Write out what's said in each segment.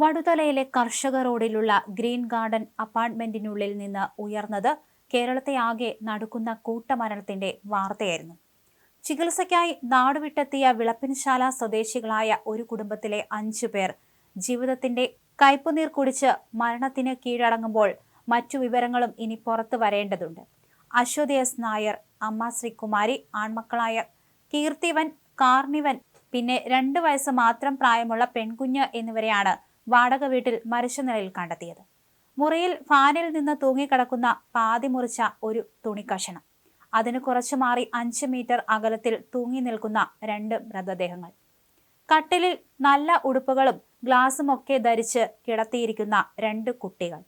വടുതലയിലെ കർഷക റോഡിലുള്ള green garden അപ്പാർട്ട്മെന്റിനുള്ളിൽ നിന്ന് ഉയർന്നത് കേരളത്തെ ആകെ നടുക്കുന്ന കൂട്ടമരണത്തിന്റെ വാർത്തയായിരുന്നു. ചികിത്സയ്ക്കായി നാടുവിട്ടെത്തിയ വിളപ്പിൻശാല സ്വദേശികളായ ഒരു കുടുംബത്തിലെ 5 പേർ ജീവിതത്തിന്റെ കയ്പുനീർ കുടിച്ച് മരണത്തിന് കീഴടങ്ങുമ്പോൾ മറ്റു വിവരങ്ങളും ഇനി പുറത്തു വരേണ്ടതുണ്ട്. അശ്വതി എസ് നായർ, അമ്മ ശ്രീകുമാരി, ആൺമക്കളായ കീർത്തിവൻ, കാർണിവൻ, പിന്നെ 2 വയസ്സ് മാത്രം പ്രായമുള്ള പെൺകുഞ്ഞ് എന്നിവരെയാണ് വാടക വീട്ടിൽ മരിച്ച നിലയിൽ കണ്ടെത്തിയത്. മുറിയിൽ ഫാനിൽ നിന്ന് തൂങ്ങിക്കിടക്കുന്ന പാതി മുറിച്ച ഒരു തുണിക്കഷണം, അതിന് കുറച്ചു മാറി 5 മീറ്റർ അകലത്തിൽ തൂങ്ങി നിൽക്കുന്ന 2 മൃതദേഹങ്ങൾ, കട്ടിലിൽ നല്ല ഉടുപ്പുകളും ഗ്ലാസും ഒക്കെ ധരിച്ച് കിടത്തിയിരിക്കുന്ന 2 കുട്ടികൾ,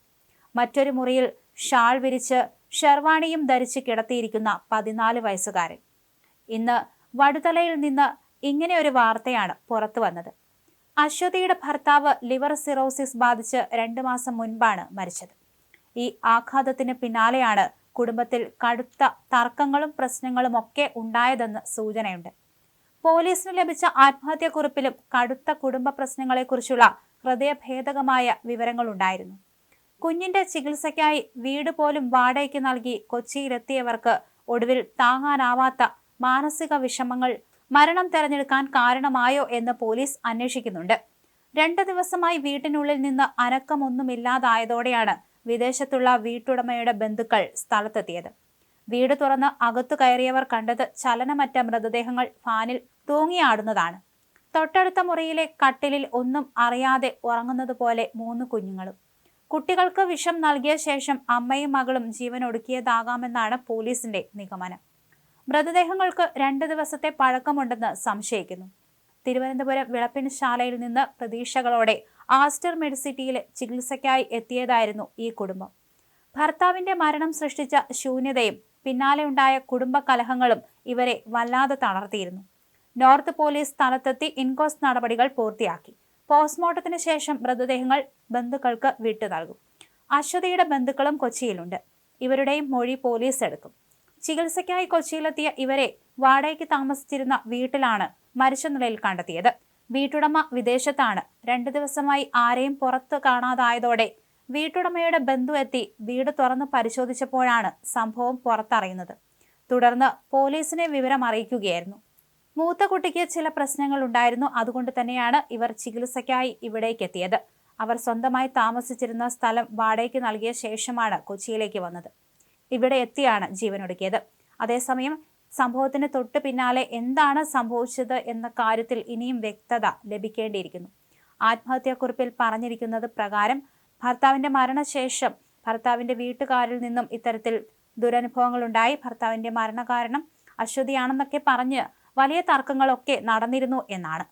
മറ്റൊരു മുറിയിൽ ഷാൾ വിരിച്ച് ഷെർവാണിയും ധരിച്ച് കിടത്തിയിരിക്കുന്ന 14 വയസ്സുകാരൻ. ഇന്ന് വടുതലയിൽ നിന്ന് ഇങ്ങനെ ഒരു വാർത്തയാണ് പുറത്തു വന്നത്. അശ്വതിയുടെ ഭർത്താവ് ലിവർ സിറോസിസ് ബാധിച്ച് 2 മാസം മുൻപാണ് മരിച്ചത്. ഈ ആഘാതത്തിന് പിന്നാലെയാണ് കുടുംബത്തിൽ കടുത്ത തർക്കങ്ങളും പ്രശ്നങ്ങളും ഒക്കെ ഉണ്ടായതെന്ന് സൂചനയുണ്ട്. പോലീസിന് ലഭിച്ച ആത്മഹത്യാക്കുറിപ്പിലും കടുത്ത കുടുംബ പ്രശ്നങ്ങളെക്കുറിച്ചുള്ള ഹൃദയഭേദകമായ വിവരങ്ങളുണ്ടായിരുന്നു. കുഞ്ഞിന്റെ ചികിത്സയ്ക്കായി വീട് പോലും വാടകയ്ക്ക് നൽകി കൊച്ചിയിലെത്തിയവർക്ക് ഒടുവിൽ താങ്ങാനാവാത്ത മാനസിക വിഷമങ്ങൾ മരണം തെരഞ്ഞെടുക്കാൻ കാരണമായോ എന്ന് പോലീസ് അന്വേഷിക്കുന്നുണ്ട്. 2 ദിവസമായി വീട്ടിനുള്ളിൽ നിന്ന് അനക്കമൊന്നുമില്ലാതായതോടെയാണ് വിദേശത്തുള്ള വീട്ടുടമയുടെ ബന്ധുക്കൾ സ്ഥലത്തെത്തിയത്. വീട് തുറന്ന് അകത്തു കയറിയവർ കണ്ടത് ചലനമറ്റ മൃതദേഹങ്ങൾ ഫാനിൽ തൂങ്ങിയാടുന്നതാണ്. തൊട്ടടുത്ത മുറിയിലെ കട്ടിലിൽ ഒന്നും അറിയാതെ ഉറങ്ങുന്നത് പോലെ 3 കുഞ്ഞുങ്ങളും. കുട്ടികൾക്ക് വിഷം നൽകിയ ശേഷം അമ്മയും മകളും ജീവനൊടുക്കിയതാകാമെന്നാണ് പോലീസിന്റെ നിഗമനം. മൃതദേഹങ്ങൾക്ക് 2 ദിവസത്തെ പഴക്കമുണ്ടെന്ന് സംശയിക്കുന്നു. തിരുവനന്തപുരം വിളപ്പിൻശാലയിൽ നിന്ന് പ്രതീക്ഷകളോടെ ആസ്റ്റർ മെഡിസിറ്റിയിൽ ചികിത്സയ്ക്കായി എത്തിയതായിരുന്നു ഈ കുടുംബം. ഭർത്താവിന്റെ മരണം സൃഷ്ടിച്ച ശൂന്യതയും പിന്നാലെയുണ്ടായ കുടുംബ കലഹങ്ങളും ഇവരെ വല്ലാതെ തളർത്തിയിരുന്നു. നോർത്ത് പോലീസ് സ്ഥലത്തെത്തി ഇൻക്വസ്റ്റ് നടപടികൾ പൂർത്തിയാക്കി. പോസ്റ്റ്മോർട്ടത്തിന് ശേഷം മൃതദേഹങ്ങൾ ബന്ധുക്കൾക്ക് വിട്ടു നൽകും. അശ്വതിയുടെ ബന്ധുക്കളും കൊച്ചിയിലുണ്ട്. ഇവരുടെയും മൊഴി പോലീസ് എടുക്കും. ചികിത്സയ്ക്കായി കൊച്ചിയിലെത്തിയ ഇവരെ വാടകയ്ക്ക് താമസിച്ചിരുന്ന വീട്ടിലാണ് മരിച്ച നിലയിൽ കണ്ടെത്തിയത്. വീട്ടുടമ വിദേശത്താണ്. 2 ദിവസമായി ആരെയും പുറത്ത് കാണാതായതോടെ വീട്ടുടമയുടെ ബന്ധു എത്തി വീട് തുറന്ന് പരിശോധിച്ചപ്പോഴാണ് സംഭവം പുറത്തറിയുന്നത്. തുടർന്ന് പോലീസിനെ വിവരം അറിയിക്കുകയായിരുന്നു. മൂത്ത കുട്ടിക്ക് ചില പ്രശ്നങ്ങൾ ഉണ്ടായിരുന്നു. അതുകൊണ്ട് തന്നെയാണ് ഇവർ ചികിത്സയ്ക്കായി ഇവിടേക്ക് എത്തിയത്. അവർ സ്വന്തമായി താമസിച്ചിരുന്ന സ്ഥലം വാടകയ്ക്ക് നൽകിയ ശേഷമാണ് കൊച്ചിയിലേക്ക് വന്നത്. ഇവിടെ എത്തിയാണ് ജീവനൊടുക്കിയത്. അതേസമയം സംഭവത്തിന് തൊട്ട് പിന്നാലെ എന്താണ് സംഭവിച്ചത് എന്ന കാര്യത്തിൽ ഇനിയും വ്യക്തത ലഭിക്കേണ്ടിയിരിക്കുന്നു. ആത്മഹത്യാക്കുറിപ്പിൽ പറഞ്ഞിരിക്കുന്നത് പ്രകാരം ഭർത്താവിന്റെ മരണശേഷം ഭർത്താവിന്റെ വീട്ടുകാരിൽ നിന്നും ഇത്തരത്തിൽ ദുരനുഭവങ്ങളുണ്ടായി. ഭർത്താവിന്റെ മരണകാരണം അശ്വതിയാണെന്നൊക്കെ പറഞ്ഞ് വലിയ തർക്കങ്ങളൊക്കെ നടന്നിരുന്നു എന്നാണ്.